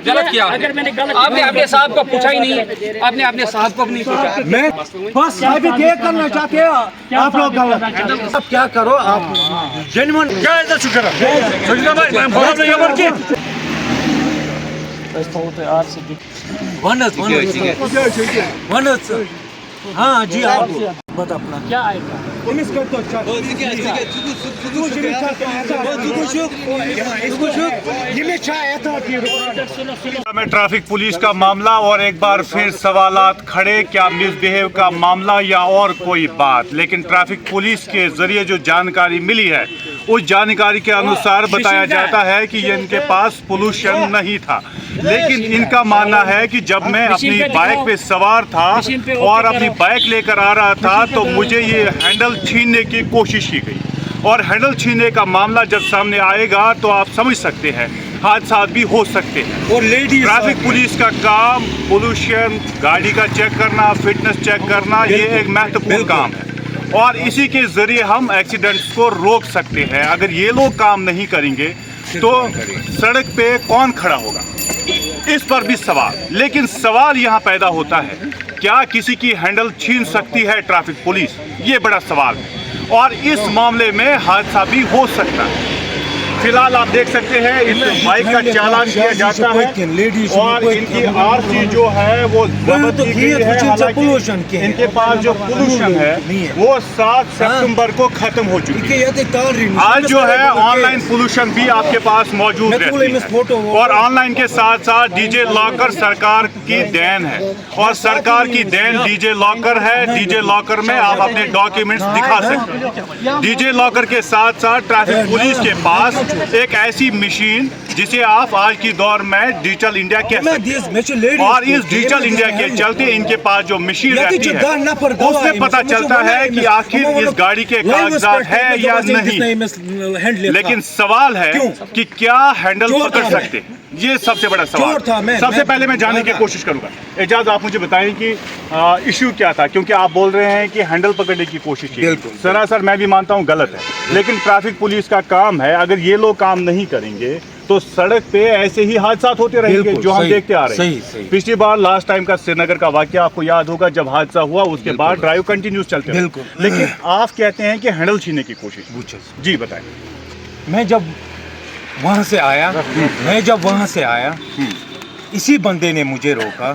गलत किया आपने अपने साहब को पूछा ही नहीं, आपने अपने साहब को नहीं पूछा। मैं बस साबित ये करना चाहते हैं आप लोग गलत। अब क्या करो आप जेन्युइन क्या है शुक्र हाँ जी आप बता अपना क्या आएगा में ट्रैफिक पुलिस का मामला और एक बार फिर सवालात खड़े, क्या मिसबिहेव का मामला या और कोई बात। लेकिन ट्रैफिक पुलिस के जरिए जो जानकारी मिली है उस जानकारी के अनुसार बताया जाता है कि इनके पास पोल्यूशन नहीं था, लेकिन इनका मानना है कि जब मैं अपनी बाइक पे सवार था और अपनी बाइक लेकर आ रहा था तो मुझे ये हैंडल छीनने की कोशिश की गई, और हैंडल छीनने का मामला जब सामने आएगा तो आप समझ सकते हैं हादसा भी हो सकते हैं। और ट्रैफिक पुलिस का काम पोल्यूशन, गाड़ी का चेक करना, फिटनेस चेक करना, ये एक महत्वपूर्ण काम है और इसी के जरिए हम एक्सीडेंट्स को रोक सकते हैं। अगर ये लोग काम नहीं करेंगे तो सड़क पे कौन खड़ा होगा, इस पर भी सवाल। लेकिन सवाल यहाँ पैदा होता है, क्या किसी की हैंडल छीन सकती है ट्रैफिक पुलिस? ये बड़ा सवाल है और इस मामले में हादसा भी हो सकता है। फिलहाल आप देख सकते हैं इस बाइक का चालान किया जाता है और इनकी आरसी जो है वो जब्त की गई है। हालांकि इनके पास जो पोल्यूशन है वो 7 सितंबर को खत्म हो चुकी है। आज जो है ऑनलाइन पोल्यूशन भी आपके पास मौजूद रहती है और ऑनलाइन के साथ साथ डीजे लॉकर सरकार की देन है और सरकार की देन डीजे लॉकर है। डीजे लॉकर में आप अपने डॉक्यूमेंट्स दिखा सकते हैं। डीजे लॉकर के साथ साथ ट्रैफिक पुलिस के पास एक ऐसी मशीन जिसे आप आज की दौर में डिजिटल इंडिया कह सकते हैं और इस डिजिटल इंडिया के चलते इनके पास जो मशीन रहती है उससे पता चलता है कि आखिर इस गाड़ी के कागजात है या नहीं। लेकिन सवाल है कि क्या हैंडल पकड़ सकते हैं, ये सबसे बड़ा सवाल। सबसे पहले मैं जानने की कोशिश करूंगा, एजाज आप मुझे बताएं कि इश्यू क्या था, क्योंकि आप बोल रहे हैं कि हैंडल पकड़ने की कोशिश की। सरासर मैं भी मानता हूं गलत है, लेकिन ट्रैफिक पुलिस का काम है। अगर ये लोग काम नहीं करेंगे तो सड़क पे ऐसे ही हादसा होते रहेंगे जो हम देखते आ रहे हैं। पिछली बार लास्ट टाइम का श्रीनगर का वाकया आपको याद होगा, जब हादसा हुआ उसके बाद ड्राइव कंटिन्यूस चलते रहे। लेकिन आप कहते हैं कि हैंडल छीनने की कोशिश। जी बताएं। मैं जब वहाँ से आया इसी बंदे ने मुझे रोका,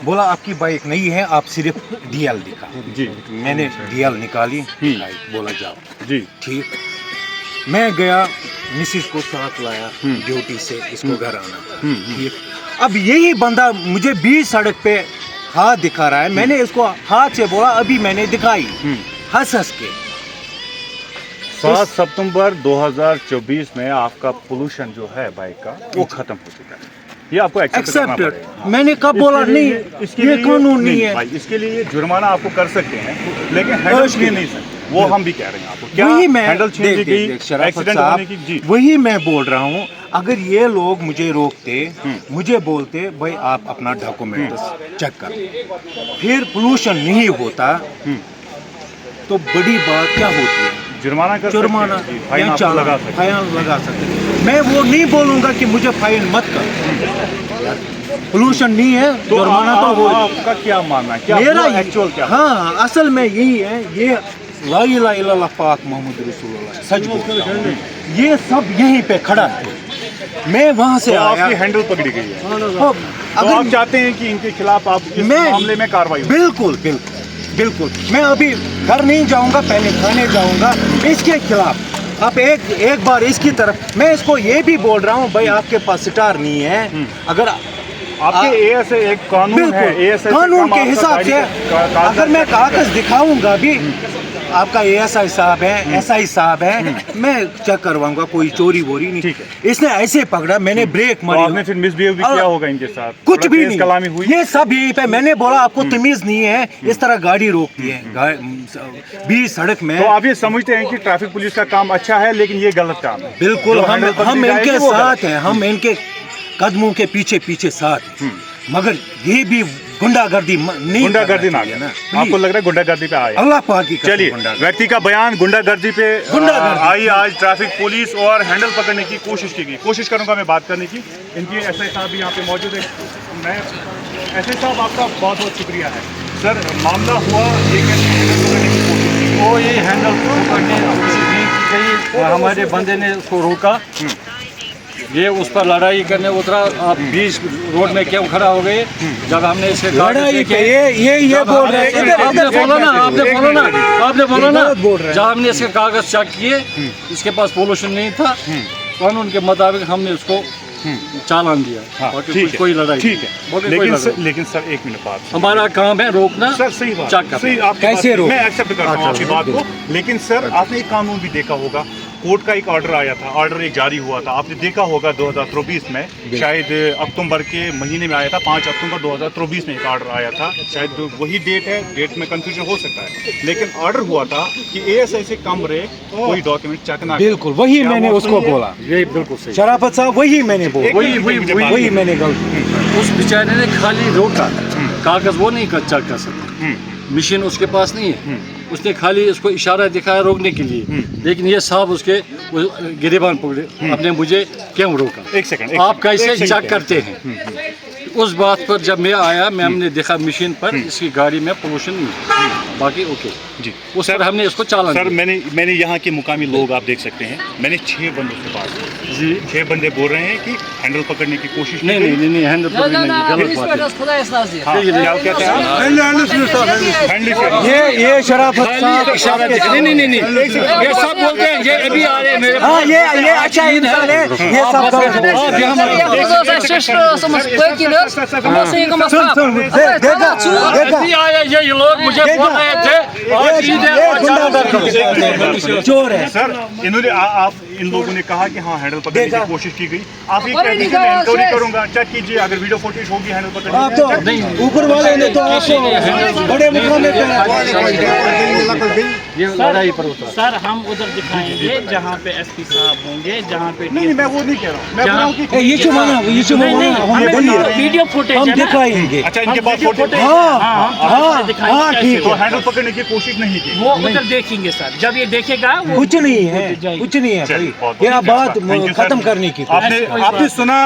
बोला आपकी बाइक नहीं है, आप सिर्फ डीएल दिखा। जी मैंने डीएल निकाली, बोला जाओ। जी ठीक, मैं गया, मिसिस को साथ लाया ड्यूटी से, इसको घर आना। ठीक, अब यही बंदा मुझे बीच सड़क पे हाथ दिखा रहा है, मैंने इसको हाथ से बोला अभी मैंने दिखाई, हंस हंस के। 7 सितंबर 2024 में आपका पोल्यूशन जो है बाइक का वो खत्म हो चुका है, ये आपको एक्सेप्ट करना पड़ेगा। मैंने कब बोला नहीं, ये कानून नहीं है भाई। इसके लिए जुर्माना आपको कर सकते हैं, लेकिन हैंडल छीन नहीं सकते, वो हम भी कह रहे हैं आपको। क्या हैंडल छीन दी गई, एक्सीडेंट होने की? जी वही मैं बोल रहा हूँ। अगर ये लोग मुझे रोकते, मुझे बोलते भाई आप अपना डॉक्यूमेंट्स चेक कर, फिर पोल्यूशन नहीं होता तो बड़ी बात क्या होती है? जुर्माना फाइन लगा सकते। मैं वो नहीं बोलूँगा कि मुझे फाइन मत कर, पोल्यूशन नहीं है तो जुर्माना तो हो। आपका क्या मानना है, क्या मेरा एक्चुअल क्या? हाँ असल में यही है, ये ला इलाहा इल्लल्लाह पाक मोहम्मद रसूलुल्लाह, सच बोलता हूं, ये सब यहीं पे खड़ा है। मैं वहाँ से आया, आपकी हैंडल पकड़ी गई है, अगर आप चाहते हैं कि इनके खिलाफ आप इस मामले में कार्रवाई? बिल्कुल बिल्कुल बिल्कुल। मैं अभी घर नहीं जाऊंगा, पहले थाने जाऊंगा इसके खिलाफ। आप एक बार इसकी तरफ, मैं इसको ये भी बोल रहा हूँ भाई आपके पास स्टार नहीं है, अगर आपके ASI एक कानून है, ASI कानून के हिसाब से अगर मैं कागज दिखाऊंगा भी आपका ASI साहब है, SI साहब है, मैं चेक करवाऊंगा, कोई चोरी वोरी नहीं। ठीक है। इसने ऐसे पकड़ा, मैंने ब्रेक तो मारी, आपने फिर मिसबिहेव भी किया होगा इनके साथ, कुछ थोड़ा भी तेज कलामी हुई। नहीं, ये सब यहीं पे मैंने बोला आपको तमीज नहीं है, इस तरह गाड़ी रोकती है बीच सड़क में। तो आप ये समझते हैं कि ट्रैफिक पुलिस का काम अच्छा है, लेकिन ये गलत काम है? बिल्कुल, जो हम handle पकड़ी इनके जाएगी, वो साथ गलत हैं, हम इनके कदमों के पीछे पीछे साथ हैं। मगर ये भी गुंडागर्दी नहीं, गुंडागर्दी ना है ना, आपको लग रहा है गुंडागर्दी पे आए? अल्लाह पाक की कसम, चलिए, गुंडागर्दी। व्यक्ति का बयान गुंडागर्दी पे गुंडागर्दी। आई आज ट्रैफिक पुलिस और हैंडल पकड़ने की कोशिश की गई। कोशिश करूंगा मैं बात करने की। इनके SI साहब भी यहाँ पे मौजूद है। मैं SI साहब आपका बहुत बहुत शुक्रिया है। सर, मामला हुआ ये कैसे हैंडल पकड़ने की कोशिश की? वो ये हैंडल पकड़ने की कोशिश नहीं की गई, हमारे बंदे ने उसको रोका, ये उस पर लड़ाई करने उतरा। आप बीच रोड में क्यों खड़ा हो गए? जब हमने इसके लड़ाई पे ये बोल रहे हैं, आपने बोला ना, आपने बोला ना, बोल रहे हैं। जब हमने इसके कागज चेक किए, इसके पास पोल्यूशन नहीं था, कानून के मुताबिक हमने उसको चालान दिया। हाँ, बाकी ठीक है, कोई लड़ाई ठीक है। बाकी कोई लड़ाई। लेकिन सर एक मिनट बात, हमारा काम है रोकना, सर सही बात, चेक करना। सही आपकी कैसे बात, रोक? मैं एक्सेप्ट करता हूँ आपकी बात को। लेकिन सर, आपने एक कानून भी देखा होगा, कोर्ट का एक ऑर्डर आया था, ऑर्डर एक जारी हुआ था, आपने देखा होगा 2024 में, शायद अक्टूबर के महीने में आया था, 5 अक्टूबर 2024 में एक ऑर्डर आया था, शायद वही डेट है, डेट में कंफ्यूजन हो सकता है, लेकिन ऑर्डर हुआ था कि ASI से कम रहे, कोई डॉक्यूमेंट चेक ना करे। बिल्कुल वही क्या मैंने वो उसको सही है? बोला, यही बिल्कुल सही। शराफत साहब वही मैंने बोला, वही मैंने गलती। उस बेचारे ने खाली रोका, कागज वो नहीं चेक कर सकता, मशीन उसके पास नहीं है, उसने खाली इसको इशारा दिखाया रोकने के लिए, लेकिन ये साहब उसके गिरेबान पकड़े, आपने मुझे क्यों रोका? एक सेकंड, आप कैसे चेक करते हैं? उस बात पर जब मैं आया, हमने देखा मशीन पर इसकी गाड़ी में पोल्यूशन नहीं है, बाकी ओके जी। उस पर हमने इसको चालान सर, दिया। मैंने यहाँ के मुकामी लोग आप देख सकते हैं, मैंने 6 बंदों से बात की जी। 6 बंदे बोल रहे हैं कि हैंडल पकड़ने की कोशिश की नहीं गई। नहीं नहीं, हैंडल पकड़ने की गलत बात है। हाँ, क्या कहते हैं आप? हैंडल से। ये शराफत साहब इशारा दिखा, नहीं नहीं नहीं, ये सब बोलते हैं, ये अभी आ रहे हैं मेरे हाँ, ये अच्छा इंसान है, ये सब गलत है। आप देखा अभी आया ये लोग मुझे बोल रहे थे आज ईद है, आज चालान चोर है। सर, इन्होंने आप इन लोगों ने कहा कि हाँ हैंडल पकड़ने की कोशिश की गई। आप ये कहते हैं कि मैं इंक्वायरी करूंगा, चेक कीजिए, अगर वीडियो फुटेज होगी हैंडल पकड़ने आप की। तो ऊपर वाले ने तो आपको बड़े मुकाम में ये लड़ाई पर उतरा। सर हम उधर दिखाएंगे जहाँ पे SP साहब होंगे, जहाँ पे नहीं, मैं वो नहीं कह रहा हूँ, मैं बोल रहा हूँ कि ये जो माना हमें बोलिए, वीडियो फुटेज हम है ना, दिखाएंगे। अच्छा, इनके पास फुटेज, हाँ ठीक तो है, हैंडल पकड़ने की कोशिश नहीं की। वो उधर देखेंगे सर, जब ये देखेगा वो कुछ नहीं है, कुछ नहीं है चलिए, भाई, बहुत ये बहुत बात Thank you, खत्म sir। करने की। आपने सुना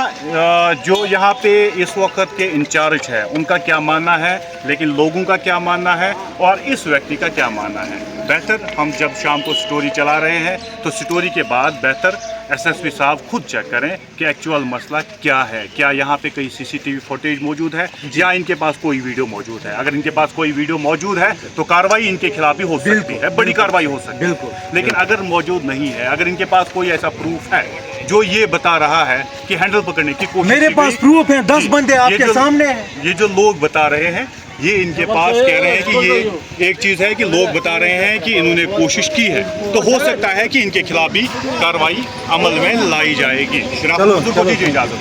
जो यहाँ पे इस वक्त के इंचार्ज है उनका क्या मानना है, लेकिन लोगों का क्या मानना है और इस व्यक्ति का क्या मानना है। बेहतर हम जब शाम को स्टोरी चला रहे हैं तो स्टोरी के बाद बेहतर SSP साहब खुद चेक करें कि एक्चुअल मसला क्या है, क्या यहाँ पे कोई CCTV फुटेज मौजूद है या इनके पास कोई वीडियो मौजूद है। अगर इनके पास कोई वीडियो मौजूद है तो कार्रवाई इनके खिलाफ भी हो सकती है, बड़ी कार्रवाई हो सकती है। बिल्कुल। लेकिन अगर मौजूद नहीं है, अगर इनके पास कोई ऐसा प्रूफ है जो ये बता रहा है कि हैंडल पकड़ने की कोशिश मेरे की पास गई, प्रूफ है, 10 बंदे आपके सामने हैं। ये जो लोग बता रहे हैं, ये इनके पास कह रहे हैं कि ये एक चीज़ है कि लोग बता रहे हैं कि इन्होंने कोशिश की है, तो हो सकता है कि इनके खिलाफ भी कार्रवाई अमल में लाई जाएगी। शराफत को दीजिए इजाजत।